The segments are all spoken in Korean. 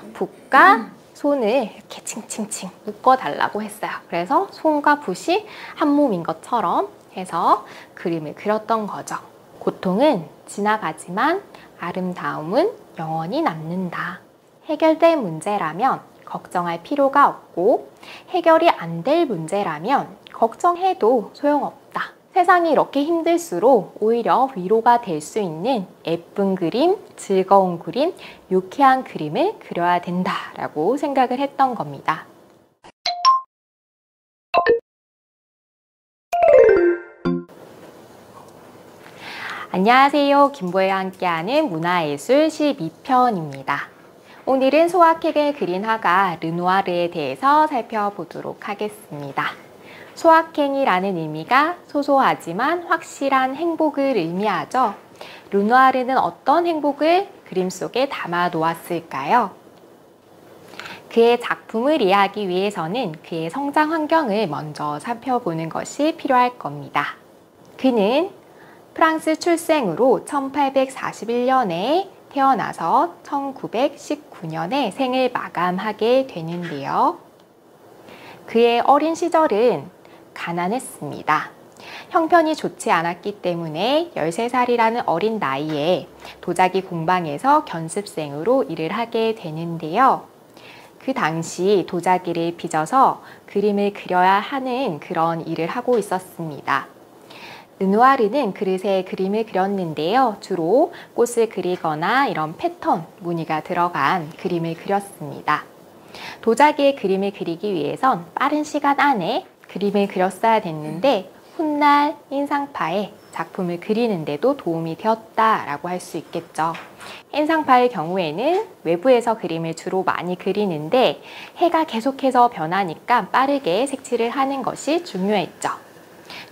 붓과 손을 이렇게 칭칭칭 묶어달라고 했어요. 그래서 손과 붓이 한 몸인 것처럼 해서 그림을 그렸던 거죠. 고통은 지나가지만 아름다움은 영원히 남는다. 해결될 문제라면 걱정할 필요가 없고 해결이 안 될 문제라면 걱정해도 소용없다. 세상이 이렇게 힘들수록 오히려 위로가 될 수 있는 예쁜 그림, 즐거운 그림, 유쾌한 그림을 그려야 된다라고 생각을 했던 겁니다. 안녕하세요. 김보혜와 함께하는 문화예술 12편입니다. 오늘은 소확행을 그린 화가 르누아르에 대해서 살펴보도록 하겠습니다. 소확행이라는 의미가 소소하지만 확실한 행복을 의미하죠. 르누아르는 어떤 행복을 그림 속에 담아 놓았을까요? 그의 작품을 이해하기 위해서는 그의 성장 환경을 먼저 살펴보는 것이 필요할 겁니다. 그는 프랑스 출생으로 1841년에 태어나서 1919년에 생을 마감하게 되는데요. 그의 어린 시절은 가난했습니다. 형편이 좋지 않았기 때문에 13살이라는 어린 나이에 도자기 공방에서 견습생으로 일을 하게 되는데요. 그 당시 도자기를 빚어서 그림을 그려야 하는 그런 일을 하고 있었습니다. 르누아르는 그릇에 그림을 그렸는데요. 주로 꽃을 그리거나 이런 패턴, 무늬가 들어간 그림을 그렸습니다. 도자기의 그림을 그리기 위해선 빠른 시간 안에 그림을 그렸어야 됐는데 훗날 인상파에 작품을 그리는데도 도움이 되었다라고 할 수 있겠죠. 인상파의 경우에는 외부에서 그림을 주로 많이 그리는데 해가 계속해서 변하니까 빠르게 색칠을 하는 것이 중요했죠.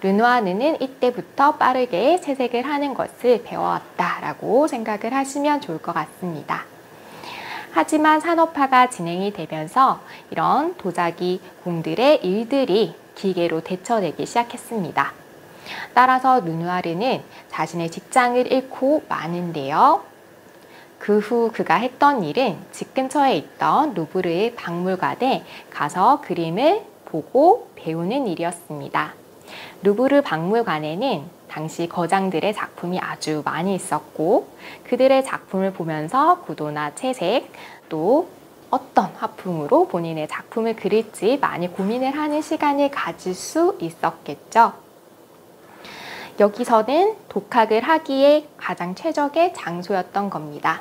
르누아르는 이때부터 빠르게 채색을 하는 것을 배워왔다라고 생각을 하시면 좋을 것 같습니다. 하지만 산업화가 진행이 되면서 이런 도자기 공들의 일들이 기계로 대처되기 시작했습니다. 따라서 르누아르는 자신의 직장을 잃고 마는데요. 그 후 그가 했던 일은 집 근처에 있던 루브르 박물관에 가서 그림을 보고 배우는 일이었습니다. 루브르 박물관에는 당시 거장들의 작품이 아주 많이 있었고 그들의 작품을 보면서 구도나 채색 또 어떤 화풍으로 본인의 작품을 그릴지 많이 고민을 하는 시간을 가질 수 있었겠죠. 여기서는 독학을 하기에 가장 최적의 장소였던 겁니다.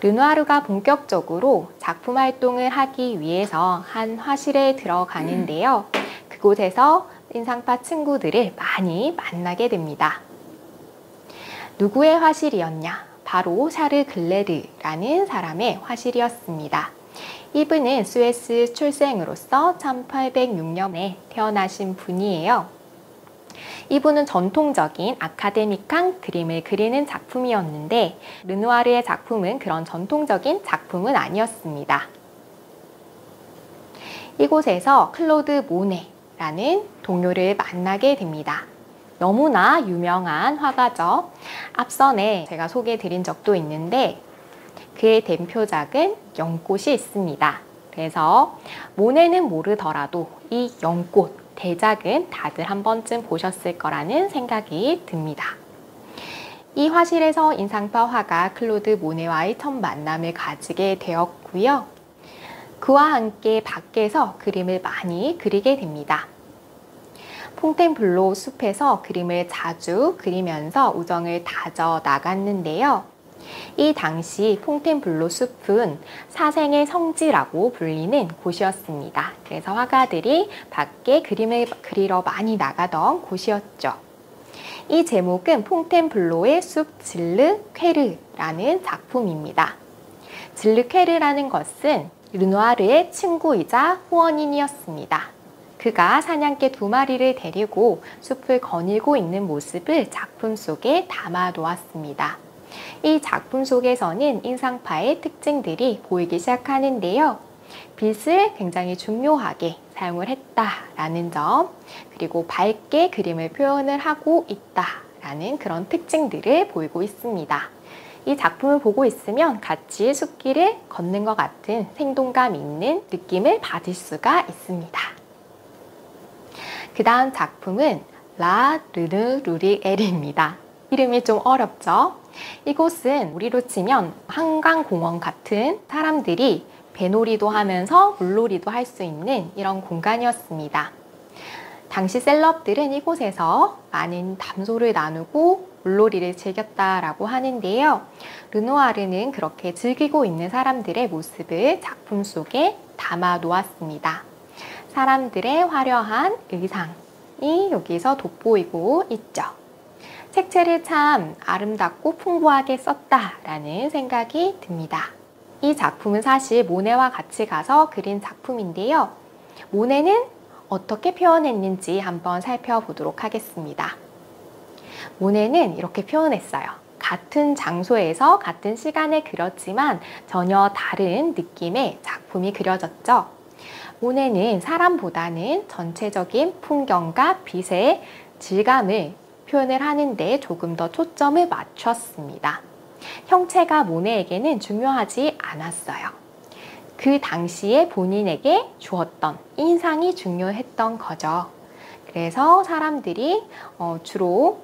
르누아르가 본격적으로 작품 활동을 하기 위해서 한 화실에 들어가는데요. 그곳에서 인상파 친구들을 많이 만나게 됩니다. 누구의 화실이었냐? 바로 샤르 글레르라는 사람의 화실이었습니다. 이분은 스위스 출생으로서 1806년에 태어나신 분이에요. 이분은 전통적인 아카데믹한 그림을 그리는 작품이었는데 르누아르의 작품은 그런 전통적인 작품은 아니었습니다. 이곳에서 클로드 모네라는 동료를 만나게 됩니다. 너무나 유명한 화가죠. 앞선에 제가 소개해드린 적도 있는데 그의 대표작은 연꽃이 있습니다. 그래서 모네는 모르더라도 이 연꽃 대작은 다들 한 번쯤 보셨을 거라는 생각이 듭니다. 이 화실에서 인상파 화가 클로드 모네와의 첫 만남을 가지게 되었고요. 그와 함께 밖에서 그림을 많이 그리게 됩니다. 퐁텐블로 숲에서 그림을 자주 그리면서 우정을 다져 나갔는데요. 이 당시 퐁텐블로 숲은 사생의 성지라고 불리는 곳이었습니다. 그래서 화가들이 밖에 그림을 그리러 많이 나가던 곳이었죠. 이 제목은 퐁텐블로의 숲 질르 퀘르라는 작품입니다. 질르 퀘르라는 것은 르누아르의 친구이자 후원인이었습니다. 그가 사냥개 2마리를 데리고 숲을 거닐고 있는 모습을 작품 속에 담아 놓았습니다. 이 작품 속에서는 인상파의 특징들이 보이기 시작하는데요. 빛을 굉장히 중요하게 사용을 했다라는 점, 그리고 밝게 그림을 표현을 하고 있다라는 그런 특징들을 보이고 있습니다. 이 작품을 보고 있으면 같이 숲길을 걷는 것 같은 생동감 있는 느낌을 받을 수가 있습니다. 그 다음 작품은 라 르느 루리엘입니다. 이름이 좀 어렵죠? 이곳은 우리로 치면 한강공원 같은 사람들이 배놀이도 하면서 물놀이도 할 수 있는 이런 공간이었습니다. 당시 셀럽들은 이곳에서 많은 담소를 나누고 물놀이를 즐겼다라고 하는데요. 르누아르는 그렇게 즐기고 있는 사람들의 모습을 작품 속에 담아 놓았습니다. 사람들의 화려한 의상이 여기서 돋보이고 있죠. 색채를 참 아름답고 풍부하게 썼다라는 생각이 듭니다. 이 작품은 사실 모네와 같이 가서 그린 작품인데요. 모네는 어떻게 표현했는지 한번 살펴보도록 하겠습니다. 모네는 이렇게 표현했어요. 같은 장소에서 같은 시간에 그렸지만 전혀 다른 느낌의 작품이 그려졌죠. 모네는 사람보다는 전체적인 풍경과 빛의 질감을 표현을 하는데 조금 더 초점을 맞췄습니다. 형체가 모네에게는 중요하지 않았어요. 그 당시에 본인에게 주었던 인상이 중요했던 거죠. 그래서 사람들이 주로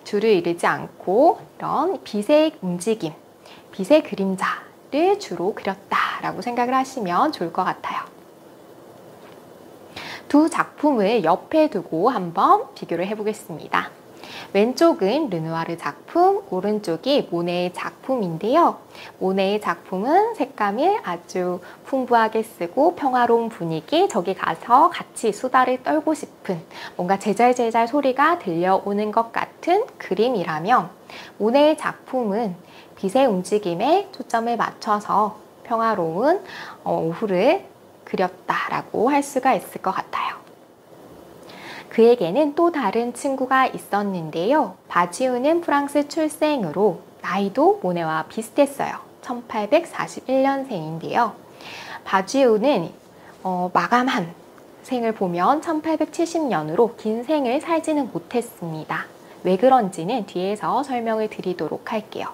줄을 이루지 않고 이런 빛의 움직임, 빛의 그림자를 주로 그렸다라고 생각을 하시면 좋을 것 같아요. 두 작품을 옆에 두고 한번 비교를 해보겠습니다. 왼쪽은 르누아르 작품, 오른쪽이 모네의 작품인데요. 모네의 작품은 색감을 아주 풍부하게 쓰고 평화로운 분위기, 저기 가서 같이 수다를 떨고 싶은 뭔가 제잘제잘 소리가 들려오는 것 같은 그림이라면 모네의 작품은 빛의 움직임에 초점을 맞춰서 평화로운 오후를 그렸다라고 할 수가 있을 것 같아요. 그에게는 또 다른 친구가 있었는데요. 바지우는 프랑스 출생으로 나이도 모네와 비슷했어요. 1841년생인데요. 바지우는 마감한 생을 보면 1870년으로 긴 생을 살지는 못했습니다. 왜 그런지는 뒤에서 설명을 드리도록 할게요.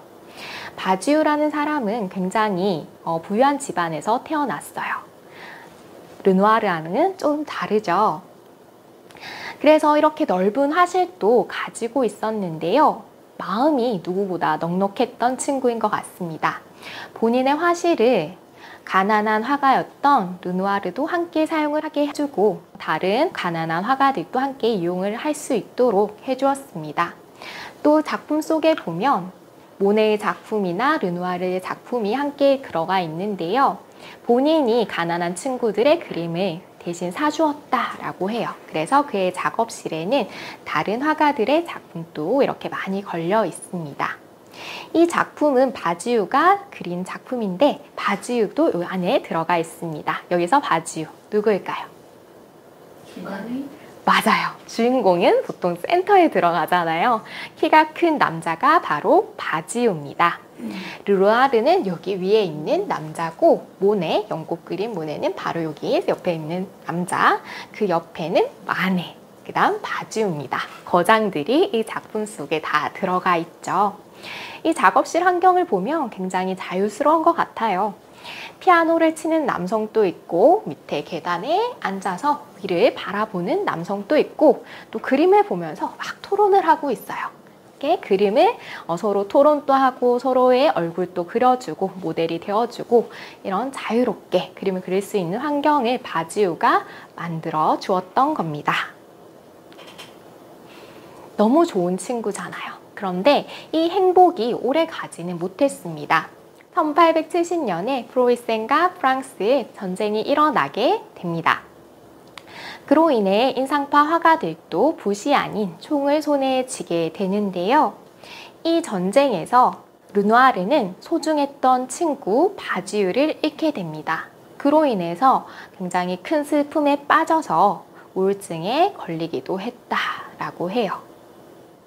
바지우라는 사람은 굉장히 부유한 집안에서 태어났어요. 르누아르와는 좀 다르죠. 그래서 이렇게 넓은 화실도 가지고 있었는데요. 마음이 누구보다 넉넉했던 친구인 것 같습니다. 본인의 화실을 가난한 화가였던 르누아르도 함께 사용을 하게 해주고 다른 가난한 화가들도 함께 이용을 할 수 있도록 해주었습니다. 또 작품 속에 보면 모네의 작품이나 르누아르의 작품이 함께 들어가 있는데요. 본인이 가난한 친구들의 그림을 대신 사주었다라고 해요. 그래서 그의 작업실에는 다른 화가들의 작품도 이렇게 많이 걸려 있습니다. 이 작품은 바지우가 그린 작품인데 바지우도 이 안에 들어가 있습니다. 여기서 바지우 누구일까요? 중간에? 맞아요. 주인공은 보통 센터에 들어가잖아요. 키가 큰 남자가 바로 바지우입니다. 르누아르는 여기 위에 있는 남자고 모네, 영국 그림 모네는 바로 여기 옆에 있는 남자, 그 옆에는 마네, 그 다음 바지우입니다. 거장들이 이 작품 속에 다 들어가 있죠. 이 작업실 환경을 보면 굉장히 자유스러운 것 같아요. 피아노를 치는 남성도 있고 밑에 계단에 앉아서 위를 바라보는 남성도 있고 또 그림을 보면서 막 토론을 하고 있어요. 이렇게 그림을 서로 토론도 하고 서로의 얼굴도 그려주고 모델이 되어주고 이런 자유롭게 그림을 그릴 수 있는 환경을 바지우가 만들어 주었던 겁니다. 너무 좋은 친구잖아요. 그런데 이 행복이 오래 가지는 못했습니다. 1870년에 프로이센과 프랑스에 전쟁이 일어나게 됩니다. 그로 인해 인상파 화가들도 붓이 아닌 총을 손에 쥐게 되는데요. 이 전쟁에서 르누아르는 소중했던 친구 바지우를 잃게 됩니다. 그로 인해서 굉장히 큰 슬픔에 빠져서 우울증에 걸리기도 했다라고 해요.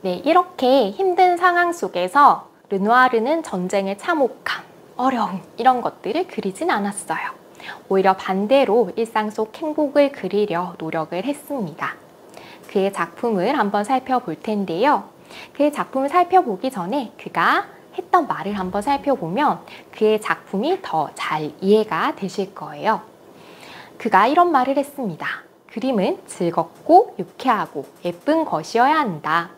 네, 이렇게 힘든 상황 속에서 르누아르는 전쟁의 참혹함, 어려움 이런 것들을 그리진 않았어요. 오히려 반대로 일상 속 행복을 그리려 노력을 했습니다. 그의 작품을 한번 살펴볼 텐데요. 그의 작품을 살펴보기 전에 그가 했던 말을 한번 살펴보면 그의 작품이 더 잘 이해가 되실 거예요. 그가 이런 말을 했습니다. 그림은 즐겁고 유쾌하고 예쁜 것이어야 한다.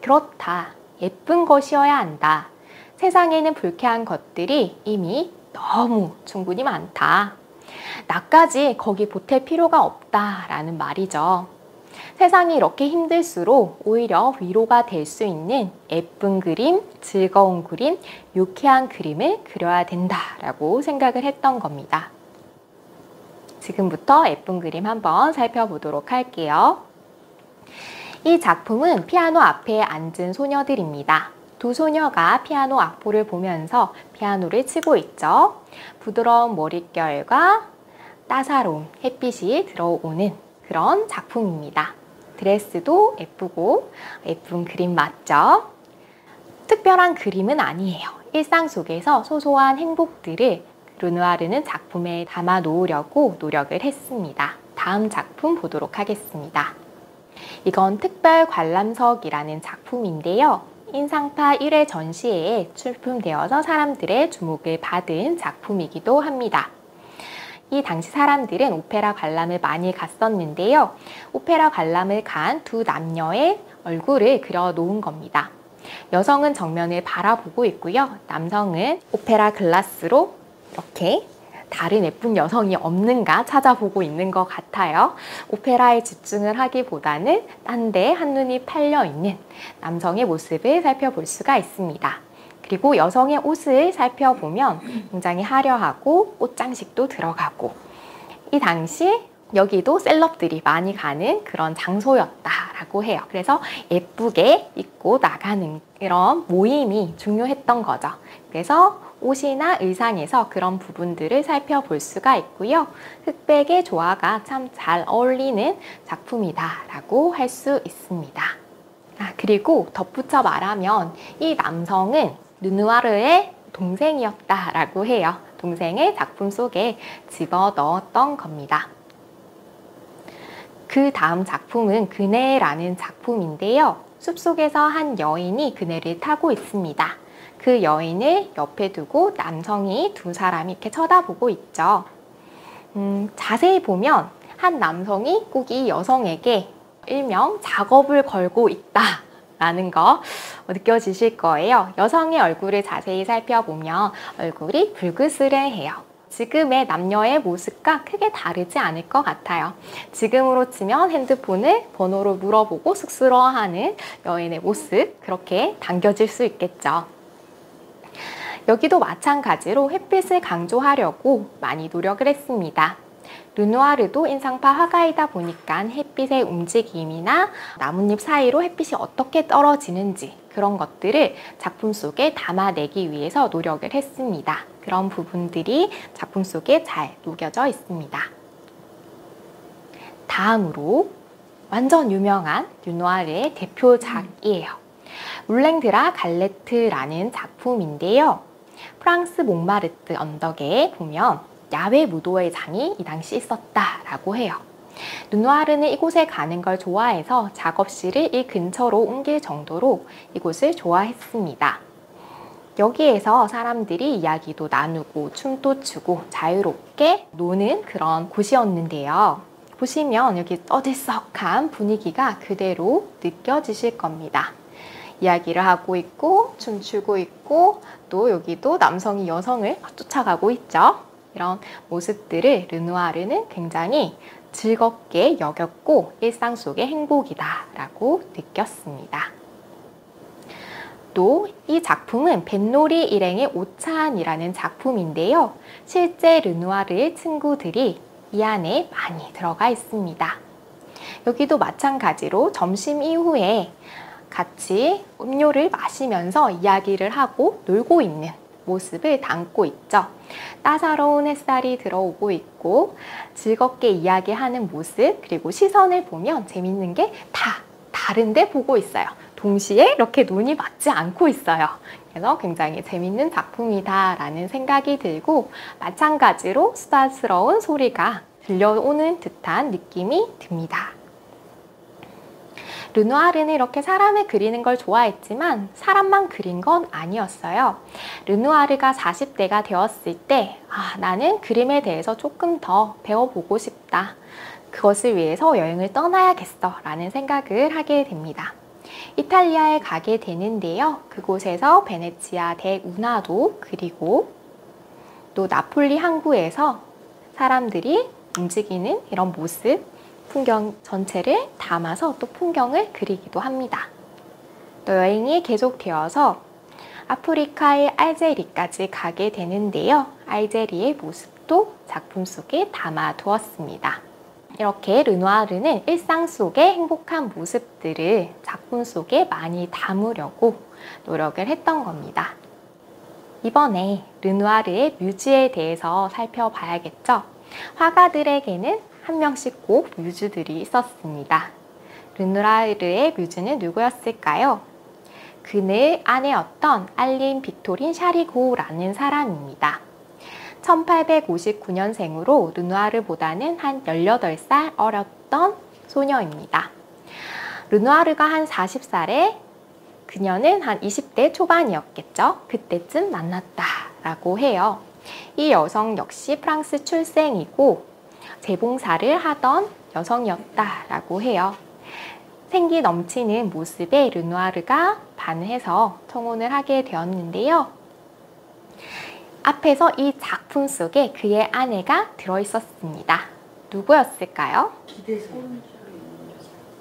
그렇다. 예쁜 것이어야 한다. 세상에는 불쾌한 것들이 이미 너무 충분히 많다. 나까지 거기 보탤 필요가 없다라는 말이죠. 세상이 이렇게 힘들수록 오히려 위로가 될 수 있는 예쁜 그림, 즐거운 그림, 유쾌한 그림을 그려야 된다라고 생각을 했던 겁니다. 지금부터 예쁜 그림 한번 살펴보도록 할게요. 이 작품은 피아노 앞에 앉은 소녀들입니다. 두 소녀가 피아노 악보를 보면서 피아노를 치고 있죠. 부드러운 머릿결과 따사로운 햇빛이 들어오는 그런 작품입니다. 드레스도 예쁘고 예쁜 그림 맞죠? 특별한 그림은 아니에요. 일상 속에서 소소한 행복들을 르누아르는 작품에 담아 놓으려고 노력을 했습니다. 다음 작품 보도록 하겠습니다. 이건 특별 관람석이라는 작품인데요. 인상파 1회 전시회에 출품되어서 사람들의 주목을 받은 작품이기도 합니다. 이 당시 사람들은 오페라 관람을 많이 갔었는데요. 오페라 관람을 간 두 남녀의 얼굴을 그려 놓은 겁니다. 여성은 정면을 바라보고 있고요. 남성은 오페라 글라스로 이렇게 다른 예쁜 여성이 없는가 찾아보고 있는 것 같아요. 오페라에 집중을 하기보다는 딴 데 한눈이 팔려 있는 남성의 모습을 살펴볼 수가 있습니다. 그리고 여성의 옷을 살펴보면 굉장히 화려하고 옷장식도 들어가고 이 당시 여기도 셀럽들이 많이 가는 그런 장소였다라고 해요. 그래서 예쁘게 입고 나가는 이런 모임이 중요했던 거죠. 그래서 옷이나 의상에서 그런 부분들을 살펴볼 수가 있고요. 흑백의 조화가 참 잘 어울리는 작품이다라고 할 수 있습니다. 그리고 덧붙여 말하면 이 남성은 르누아르의 동생이었다라고 해요. 동생의 작품 속에 집어넣었던 겁니다. 그 다음 작품은 그네라는 작품인데요. 숲속에서 한 여인이 그네를 타고 있습니다. 그 여인을 옆에 두고 남성이 두 사람이 이렇게 쳐다보고 있죠. 자세히 보면 한 남성이 꼭 이 여성에게 일명 작업을 걸고 있다라는 거 느껴지실 거예요. 여성의 얼굴을 자세히 살펴보면 얼굴이 불그스레해요. 지금의 남녀의 모습과 크게 다르지 않을 것 같아요. 지금으로 치면 핸드폰을 번호를 물어보고 쑥스러워하는 여인의 모습, 그렇게 당겨질 수 있겠죠. 여기도 마찬가지로 햇빛을 강조하려고 많이 노력을 했습니다. 르누아르도 인상파 화가이다 보니까 햇빛의 움직임이나 나뭇잎 사이로 햇빛이 어떻게 떨어지는지 그런 것들을 작품 속에 담아내기 위해서 노력을 했습니다. 그런 부분들이 작품 속에 잘 녹여져 있습니다. 다음으로 완전 유명한 르누아르의 대표작이에요. 울랭드라 갈레트라는 작품인데요. 프랑스 몽마르트 언덕에 보면 야외 무도회 장이 이 당시 있었다라고 해요. 르누아르는 이곳에 가는 걸 좋아해서 작업실을 이 근처로 옮길 정도로 이곳을 좋아했습니다. 여기에서 사람들이 이야기도 나누고 춤도 추고 자유롭게 노는 그런 곳이었는데요. 보시면 여기 떠들썩한 분위기가 그대로 느껴지실 겁니다. 이야기를 하고 있고 춤추고 있고 또 여기도 남성이 여성을 쫓아가고 있죠. 이런 모습들을 르누아르는 굉장히 즐겁게 여겼고 일상 속의 행복이다라고 느꼈습니다. 또 이 작품은 뱃놀이 일행의 오찬이라는 작품인데요. 실제 르누아르의 친구들이 이 안에 많이 들어가 있습니다. 여기도 마찬가지로 점심 이후에 같이 음료를 마시면서 이야기를 하고 놀고 있는 모습을 담고 있죠. 따사로운 햇살이 들어오고 있고 즐겁게 이야기하는 모습, 그리고 시선을 보면 재밌는 게 다 다른데 보고 있어요. 동시에 이렇게 눈이 맞지 않고 있어요. 그래서 굉장히 재밌는 작품이다라는 생각이 들고 마찬가지로 수다스러운 소리가 들려오는 듯한 느낌이 듭니다. 르누아르는 이렇게 사람을 그리는 걸 좋아했지만 사람만 그린 건 아니었어요. 르누아르가 40대가 되었을 때 나는 그림에 대해서 조금 더 배워보고 싶다. 그것을 위해서 여행을 떠나야겠어 라는 생각을 하게 됩니다. 이탈리아에 가게 되는데요. 그곳에서 베네치아 대운하도 그리고 또 나폴리 항구에서 사람들이 움직이는 이런 모습, 풍경 전체를 담아서 또 풍경을 그리기도 합니다. 또 여행이 계속되어서 아프리카의 알제리까지 가게 되는데요. 알제리의 모습도 작품 속에 담아 두었습니다. 이렇게 르누아르는 일상 속의 행복한 모습들을 작품 속에 많이 담으려고 노력을 했던 겁니다. 이번에 르누아르의 뮤즈에 대해서 살펴봐야겠죠. 화가들에게는 한 명씩 꼭 뮤즈들이 있었습니다. 르누아르의 뮤즈는 누구였을까요? 그의 아내였던 알린 빅토린 샤리고라는 사람입니다. 1859년생으로 르누아르보다는 한 18살 어렸던 소녀입니다. 르누아르가 한 40살에 그녀는 한 20대 초반이었겠죠. 그때쯤 만났다라고 해요. 이 여성 역시 프랑스 출생이고 재봉사를 하던 여성이었다라고 해요. 생기 넘치는 모습에 르누아르가 반해서 청혼을 하게 되었는데요. 앞에서 이 작품 속에 그의 아내가 들어있었습니다. 누구였을까요?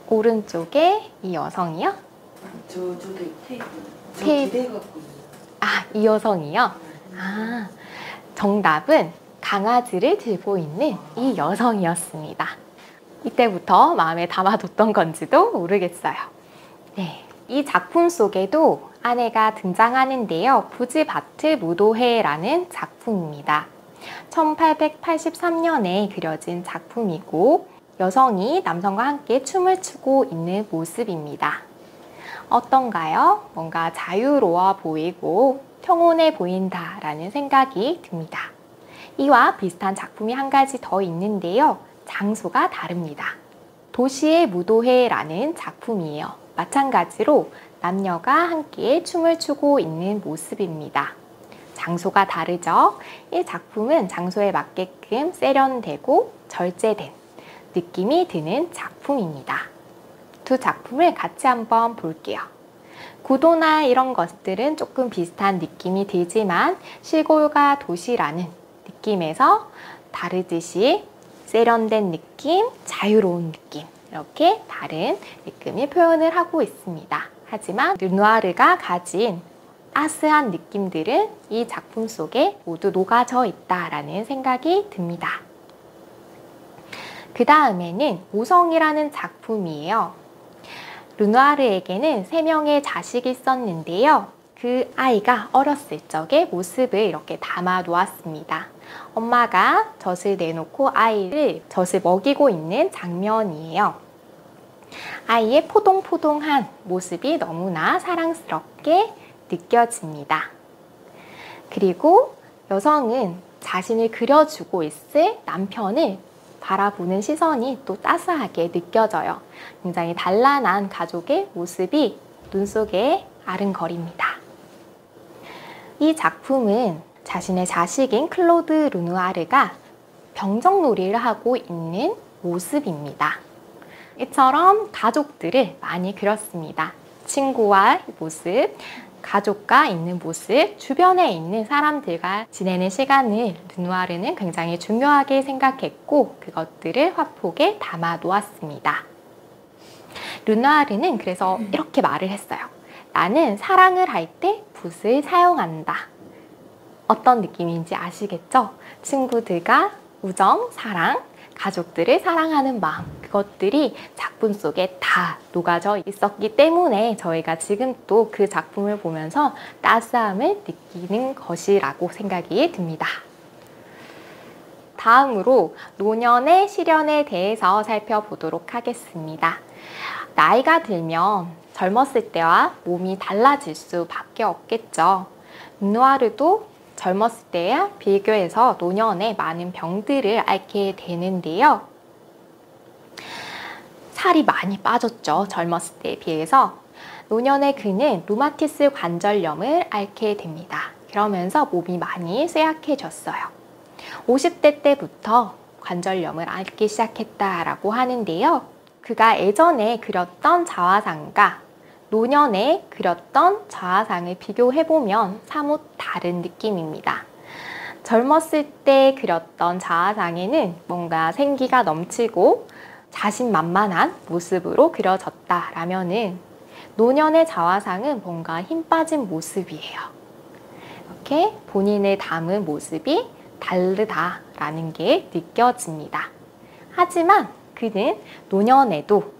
오른쪽에 이 여성이요? 저쪽에 테이블. 테이블. 이 여성이요? 정답은 강아지를 들고 있는 이 여성이었습니다. 이때부터 마음에 담아뒀던 건지도 모르겠어요. 네, 이 작품 속에도 아내가 등장하는데요. 부지바트 무도회라는 작품입니다. 1883년에 그려진 작품이고 여성이 남성과 함께 춤을 추고 있는 모습입니다. 어떤가요? 뭔가 자유로워 보이고 평온해 보인다라는 생각이 듭니다. 이와 비슷한 작품이 한 가지 더 있는데요. 장소가 다릅니다. 도시의 무도회라는 작품이에요. 마찬가지로 남녀가 함께 춤을 추고 있는 모습입니다. 장소가 다르죠? 이 작품은 장소에 맞게끔 세련되고 절제된 느낌이 드는 작품입니다. 두 작품을 같이 한번 볼게요. 구도나 이런 것들은 조금 비슷한 느낌이 들지만 시골과 도시라는 느낌에서 다르듯이 세련된 느낌, 자유로운 느낌 이렇게 다른 느낌을 표현을 하고 있습니다. 하지만 르누아르가 가진 따스한 느낌들은 이 작품 속에 모두 녹아져 있다라는 생각이 듭니다. 그 다음에는 오성이라는 작품이에요. 르누아르에게는 3명의 자식이 있었는데요. 그 아이가 어렸을 적의 모습을 이렇게 담아 놓았습니다. 엄마가 젖을 내놓고 아이를 젖을 먹이고 있는 장면이에요. 아이의 포동포동한 모습이 너무나 사랑스럽게 느껴집니다. 그리고 여성은 자신을 그려주고 있을 남편을 바라보는 시선이 또 따스하게 느껴져요. 굉장히 단란한 가족의 모습이 눈 속에 아른거립니다. 이 작품은 자신의 자식인 클로드 르누아르가 병정놀이를 하고 있는 모습입니다. 이처럼 가족들을 많이 그렸습니다. 친구와 모습, 가족과 있는 모습, 주변에 있는 사람들과 지내는 시간을 르누아르는 굉장히 중요하게 생각했고 그것들을 화폭에 담아 놓았습니다. 르누아르는 그래서 이렇게 말을 했어요. 나는 사랑을 할 때 붓을 사용한다. 어떤 느낌인지 아시겠죠? 친구들과 우정, 사랑, 가족들을 사랑하는 마음 그것들이 작품 속에 다 녹아져 있었기 때문에 저희가 지금 또 그 작품을 보면서 따스함을 느끼는 것이라고 생각이 듭니다. 다음으로 노년의 시련에 대해서 살펴보도록 하겠습니다. 나이가 들면 젊었을 때와 몸이 달라질 수밖에 없겠죠. 르누아르도 젊었을 때와 비교해서 노년에 많은 병들을 앓게 되는데요. 살이 많이 빠졌죠. 젊었을 때에 비해서. 노년의 그는 루마티스 관절염을 앓게 됩니다. 그러면서 몸이 많이 쇠약해졌어요. 50대 때부터 관절염을 앓기 시작했다라고 하는데요. 그가 예전에 그렸던 자화상과 노년에 그렸던 자화상을 비교해보면 사뭇 다른 느낌입니다. 젊었을 때 그렸던 자화상에는 뭔가 생기가 넘치고 자신만만한 모습으로 그려졌다라면은 노년의 자화상은 뭔가 힘 빠진 모습이에요. 이렇게 본인을 담은 모습이 다르다라는 게 느껴집니다. 하지만 그는 노년에도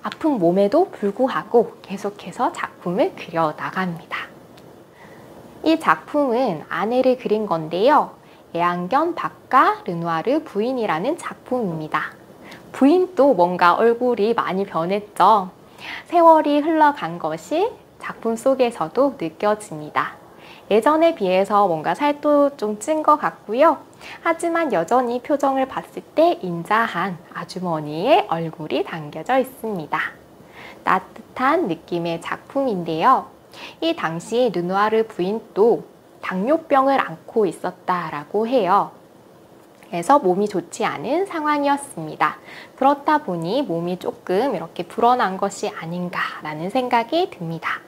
아픈 몸에도 불구하고 계속해서 작품을 그려 나갑니다. 이 작품은 아내를 그린 건데요. 애완견 박가 르누아르 부인이라는 작품입니다. 부인도 뭔가 얼굴이 많이 변했죠. 세월이 흘러간 것이 작품 속에서도 느껴집니다. 예전에 비해서 뭔가 살도 좀 찐 것 같고요. 하지만 여전히 표정을 봤을 때 인자한 아주머니의 얼굴이 담겨져 있습니다. 따뜻한 느낌의 작품인데요. 이 당시 르누아르 부인도 당뇨병을 앓고 있었다라고 해요. 그래서 몸이 좋지 않은 상황이었습니다. 그렇다 보니 몸이 조금 이렇게 불어난 것이 아닌가라는 생각이 듭니다.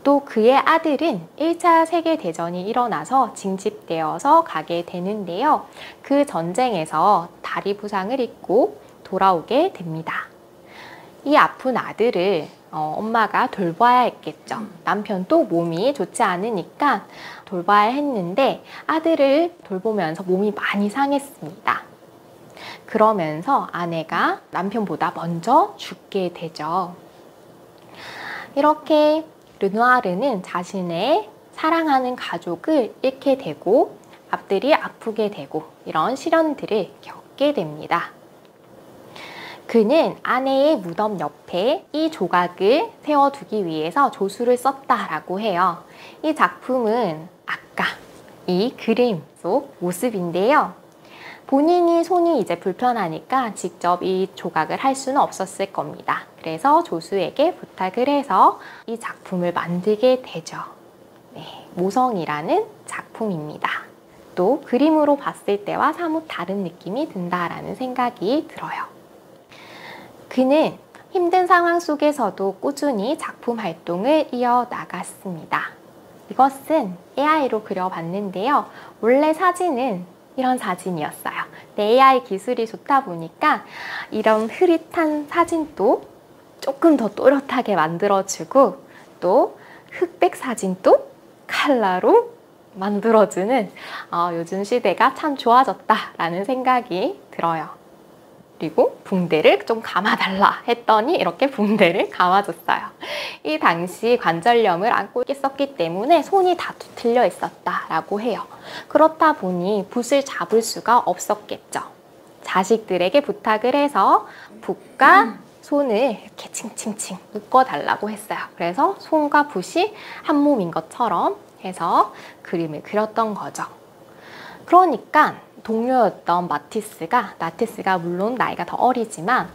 또 그의 아들은 1차 세계대전이 일어나서 징집되어서 가게 되는데요. 그 전쟁에서 다리 부상을 입고 돌아오게 됩니다. 이 아픈 아들을 엄마가 돌봐야 했겠죠. 남편도 몸이 좋지 않으니까 돌봐야 했는데 아들을 돌보면서 몸이 많이 상했습니다. 그러면서 아내가 남편보다 먼저 죽게 되죠. 이렇게 르누아르는 자신의 사랑하는 가족을 잃게 되고 앞들이 아프게 되고 이런 시련들을 겪게 됩니다. 그는 아내의 무덤 옆에 이 조각을 세워두기 위해서 조수를 썼다라고 해요. 이 작품은 아까 이 그림 속 모습인데요. 본인이 손이 이제 불편하니까 직접 이 조각을 할 수는 없었을 겁니다. 그래서 조수에게 부탁을 해서 이 작품을 만들게 되죠. 네, 모성이라는 작품입니다. 또 그림으로 봤을 때와 사뭇 다른 느낌이 든다라는 생각이 들어요. 그는 힘든 상황 속에서도 꾸준히 작품 활동을 이어나갔습니다. 이것은 AI로 그려봤는데요. 원래 사진은 이런 사진이었어요. AI 기술이 좋다 보니까 이런 흐릿한 사진도 조금 더 또렷하게 만들어주고 또 흑백 사진도 컬러로 만들어주는 요즘 시대가 참 좋아졌다라는 생각이 들어요. 그리고 붕대를 좀 감아달라 했더니 이렇게 붕대를 감아줬어요. 이 당시 관절염을 앓고 있었기 때문에 손이 다 뒤틀려 있었다라고 해요. 그렇다 보니 붓을 잡을 수가 없었겠죠. 자식들에게 부탁을 해서 붓과 손을 이렇게 칭칭칭 묶어달라고 했어요. 그래서 손과 붓이 한 몸인 것처럼 해서 그림을 그렸던 거죠. 그러니까 동료였던 마티스가 물론 나이가 더 어리지만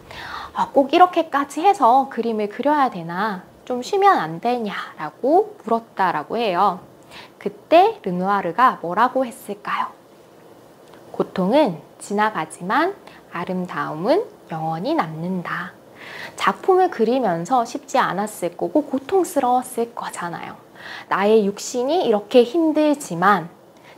꼭 이렇게까지 해서 그림을 그려야 되나? 좀 쉬면 안 되냐라고 물었다라고 해요. 그때 르누아르가 뭐라고 했을까요? 고통은 지나가지만 아름다움은 영원히 남는다. 작품을 그리면서 쉽지 않았을 거고 고통스러웠을 거잖아요. 나의 육신이 이렇게 힘들지만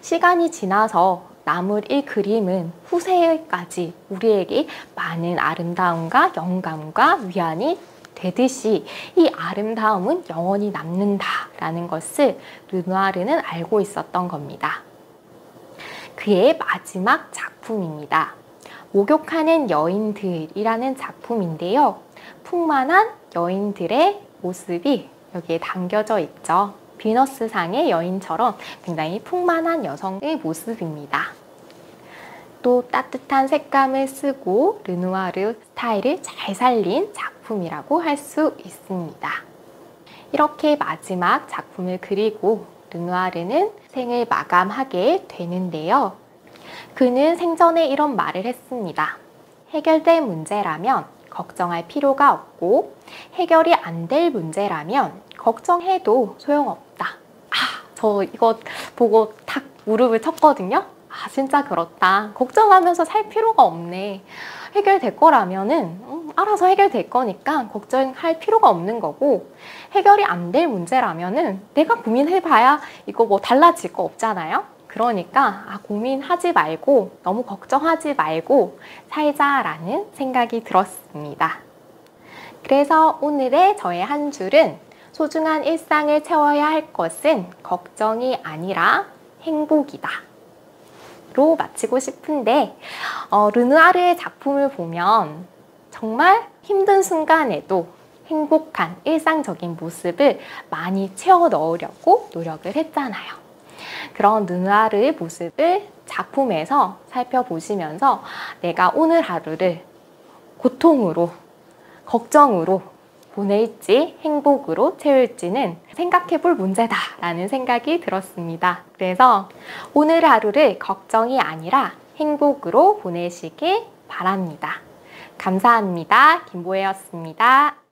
시간이 지나서 남을 이 그림은 후세에까지 우리에게 많은 아름다움과 영감과 위안이 되듯이 이 아름다움은 영원히 남는다라는 것을 르누아르는 알고 있었던 겁니다. 그의 마지막 작품입니다. 목욕하는 여인들이라는 작품인데요. 풍만한 여인들의 모습이 여기에 담겨져 있죠. 비너스상의 여인처럼 굉장히 풍만한 여성의 모습입니다. 또 따뜻한 색감을 쓰고 르누아르 스타일을 잘 살린 작품이라고 할 수 있습니다. 이렇게 마지막 작품을 그리고 르누아르는 생을 마감하게 되는데요. 그는 생전에 이런 말을 했습니다. 해결될 문제라면 걱정할 필요가 없고 해결이 안 될 문제라면 걱정해도 소용없다. 저 이거 보고 탁 무릎을 쳤거든요. 진짜 그렇다. 걱정하면서 살 필요가 없네. 해결될 거라면은 알아서 해결될 거니까 걱정할 필요가 없는 거고, 해결이 안 될 문제라면은 내가 고민해봐야 이거 뭐 달라질 거 없잖아요. 그러니까 고민하지 말고 너무 걱정하지 말고 살자라는 생각이 들었습니다. 그래서 오늘의 저의 한 줄은 소중한 일상을 채워야 할 것은 걱정이 아니라 행복이다 로 마치고 싶은데, 르누아르의 작품을 보면 정말 힘든 순간에도 행복한 일상적인 모습을 많이 채워 넣으려고 노력을 했잖아요. 그런 르누아르의 모습을 작품에서 살펴보시면서 내가 오늘 하루를 고통으로, 걱정으로 보낼지 행복으로 채울지는 생각해 볼 문제다라는 생각이 들었습니다. 그래서 오늘 하루를 걱정이 아니라 행복으로 보내시길 바랍니다. 감사합니다. 김보혜였습니다.